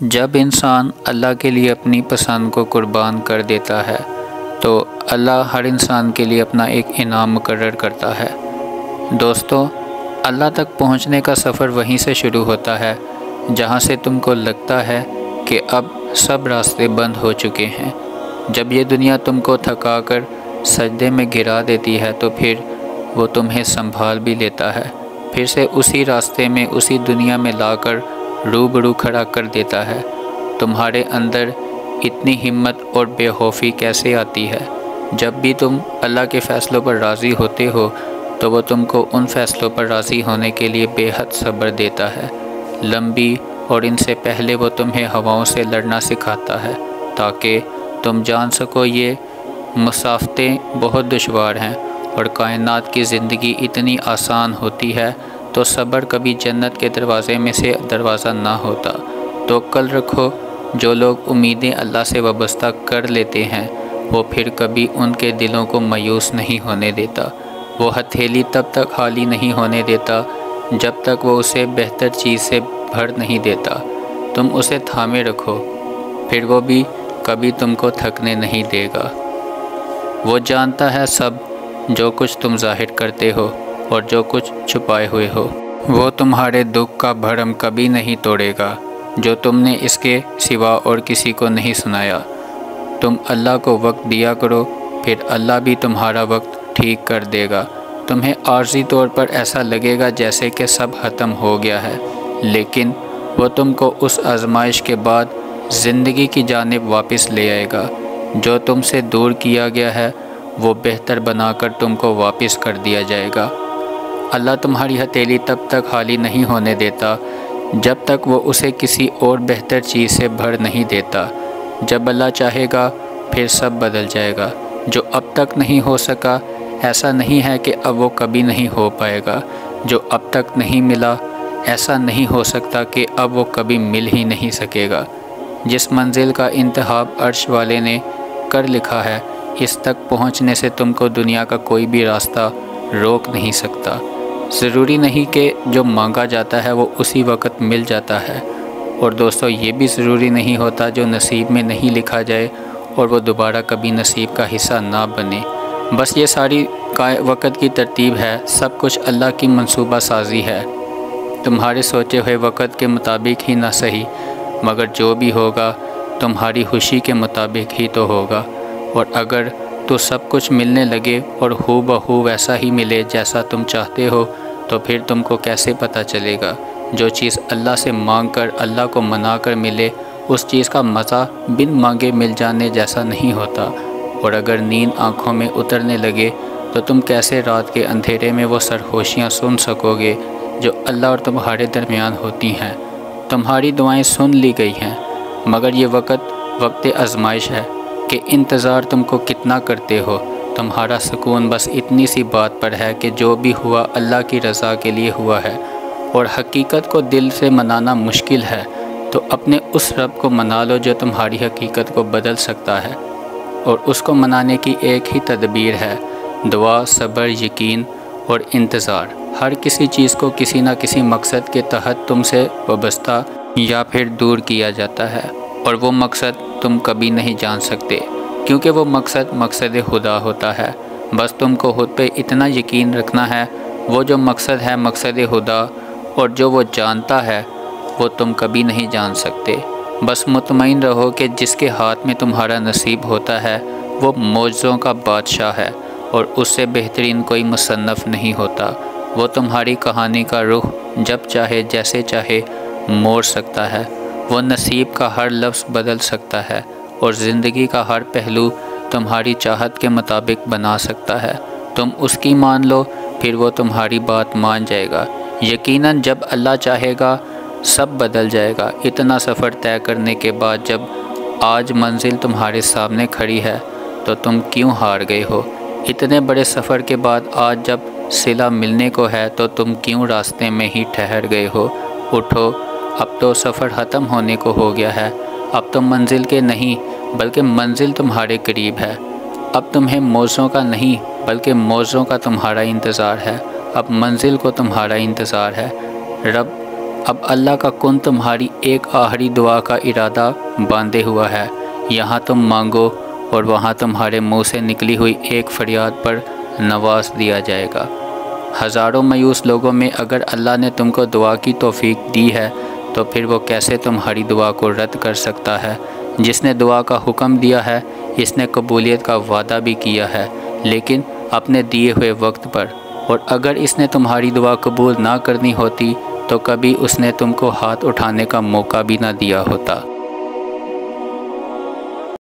جب انسان اللہ کے لیے اپنی پسند کو قربان کر دیتا ہے تو اللہ ہر انسان کے لیے اپنا ایک انعام مقرر کرتا ہے۔ دوستو، اللہ تک پہنچنے کا سفر وہیں سے شروع ہوتا ہے جہاں سے تم کو لگتا ہے کہ اب سب راستے بند ہو چکے ہیں۔ جب یہ دنیا تم کو تھکا کر سجدے میں گرا دیتی ہے تو پھر وہ تمہیں سنبھال بھی لیتا ہے، پھر سے اسی راستے میں، اسی دنیا میں لا کر روبرو کھڑا کر دیتا ہے۔ تمہارے اندر اتنی ہمت اور بے خوفی کیسے آتی ہے؟ جب بھی تم اللہ کے فیصلوں پر راضی ہوتے ہو تو وہ تم کو ان فیصلوں پر راضی ہونے کے لیے بے حد صبر دیتا ہے۔ لمبی اور ان سے پہلے وہ تمہیں ہواؤں سے لڑنا سکھاتا ہے تاکہ تم جان سکو یہ مسافتیں بہت دشوار ہیں اور کائنات کی زندگی اتنی آسان ہوتی ہے تو صبر کبھی جنت کے دروازے میں سے دروازہ نہ ہوتا۔ توکل رکھو، جو لوگ امیدیں اللہ سے وابستہ کر لیتے ہیں وہ پھر کبھی ان کے دلوں کو مایوس نہیں ہونے دیتا۔ وہ ہتھیلی تب تک خالی نہیں ہونے دیتا جب تک وہ اسے بہتر چیز سے بھر نہیں دیتا۔ تم اسے تھامے رکھو، پھر وہ بھی کبھی تم کو تھکنے نہیں دے گا۔ وہ جانتا ہے سب جو کچھ تم ظاہر کرتے ہو اور جو کچھ چھپائے ہوئے ہو۔ وہ تمہارے دکھ کا بھرم کبھی نہیں توڑے گا جو تم نے اس کے سوا اور کسی کو نہیں سنایا۔ تم اللہ کو وقت دیا کرو، پھر اللہ بھی تمہارا وقت ٹھیک کر دے گا۔ تمہیں عارضی طور پر ایسا لگے گا جیسے کہ سب ختم ہو گیا ہے، لیکن وہ تم کو اس آزمائش کے بعد زندگی کی جانب واپس لے آئے گا۔ جو تم سے دور کیا گیا ہے وہ بہتر بنا کر تم کو واپس کر دیا جائے گا۔ اللہ تمہاری ہتھیلی تب تک خالی نہیں ہونے دیتا جب تک وہ اسے کسی اور بہتر چیز سے بھر نہیں دیتا۔ جب اللہ چاہے گا پھر سب بدل جائے گا۔ جو اب تک نہیں ہو سکا ایسا نہیں ہے کہ اب وہ کبھی نہیں ہو پائے گا۔ جو اب تک نہیں ملا ایسا نہیں ہو سکتا کہ اب وہ کبھی مل ہی نہیں سکے گا۔ جس منزل کا انتخاب عرش والے نے کر لکھا ہے، اس تک پہنچنے سے تم کو دنیا کا کوئی بھی راستہ روک نہیں سکتا۔ ضروری نہیں کہ جو مانگا جاتا ہے وہ اسی وقت مل جاتا ہے، اور دوستو یہ بھی ضروری نہیں ہوتا جو نصیب میں نہیں لکھا جائے اور وہ دوبارہ کبھی نصیب کا حصہ نہ بنے۔ بس یہ ساری وقت کی ترتیب ہے، سب کچھ اللہ کی منصوبہ سازی ہے۔ تمہارے سوچے ہوئے وقت کے مطابق ہی نہ صحیح، مگر جو بھی ہوگا تمہاری خوشی کے مطابق ہی تو ہوگا۔ اور اگر تو سب کچھ ملنے لگے اور ہو بہو ویسا ہی ملے جیسا تم چاہتے ہو تو پھر تم کو کیسے پتہ چلے گا؟ جو چیز اللہ سے مانگ کر اللہ کو منا کر ملے اس چیز کا مزہ بن مانگے مل جانے جیسا نہیں ہوتا۔ اور اگر نیند آنکھوں میں اترنے لگے تو تم کیسے رات کے اندھیرے میں وہ سرخوشیاں سن سکو گے جو اللہ اور تمہارے درمیان ہوتی ہیں؟ تمہاری دعائیں سن لی گئی ہیں، مگر یہ وقت آزمائش ہے کہ انتظار تم کو کتنا کرتے ہو۔ تمہارا سکون بس اتنی سی بات پر ہے کہ جو بھی ہوا اللہ کی رضا کے لیے ہوا ہے، اور حقیقت کو دل سے منانا مشکل ہے تو اپنے اس رب کو منا لو جو تمہاری حقیقت کو بدل سکتا ہے، اور اس کو منانے کی ایک ہی تدبیر ہے: دعا، صبر، یقین اور انتظار۔ ہر کسی چیز کو کسی نہ کسی مقصد کے تحت تم سے وابستہ یا پھر دور کیا جاتا ہے، اور وہ مقصد تم کبھی نہیں جان سکتے کیونکہ وہ مقصد خدا ہوتا ہے۔ بس تم کو خود پہ اتنا یقین رکھنا ہے، وہ جو مقصد ہے مقصد خدا، اور جو وہ جانتا ہے وہ تم کبھی نہیں جان سکتے۔ بس مطمئن رہو کہ جس کے ہاتھ میں تمہارا نصیب ہوتا ہے وہ معجزوں کا بادشاہ ہے، اور اس سے بہترین کوئی مصنف نہیں ہوتا۔ وہ تمہاری کہانی کا رخ جب چاہے جیسے چاہے موڑ سکتا ہے۔ وہ نصیب کا ہر لفظ بدل سکتا ہے اور زندگی کا ہر پہلو تمہاری چاہت کے مطابق بنا سکتا ہے۔ تم اس کی مان لو، پھر وہ تمہاری بات مان جائے گا۔ یقیناً جب اللہ چاہے گا سب بدل جائے گا۔ اتنا سفر طے کرنے کے بعد جب آج منزل تمہارے سامنے کھڑی ہے تو تم کیوں ہار گئے ہو؟ اتنے بڑے سفر کے بعد آج جب صلہ ملنے کو ہے تو تم کیوں راستے میں ہی ٹھہر گئے ہو؟ اٹھو، اب تو سفر ختم ہونے کو ہو گیا ہے۔ اب تم منزل کے نہیں بلکہ منزل تمہارے قریب ہے۔ اب تمہیں موزوں کا نہیں بلکہ موزوں کا تمہارا انتظار ہے۔ اب منزل کو تمہارا انتظار ہے۔ رب اب اللہ کا کن تمہاری ایک آخری دعا کا ارادہ باندھے ہوا ہے، یہاں تم مانگو اور وہاں تمہارے منہ سے نکلی ہوئی ایک فریاد پر نواز دیا جائے گا۔ ہزاروں مایوس لوگوں میں اگر اللہ نے تم کو دعا کی توفیق دی ہے تو پھر وہ کیسے تمہاری دعا کو رد کر سکتا ہے؟ جس نے دعا کا حکم دیا ہے اس نے قبولیت کا وعدہ بھی کیا ہے، لیکن اپنے دیے ہوئے وقت پر، اور اگر اس نے تمہاری دعا قبول نہ کرنی ہوتی تو کبھی اس نے تم کو ہاتھ اٹھانے کا موقع بھی نہ دیا ہوتا۔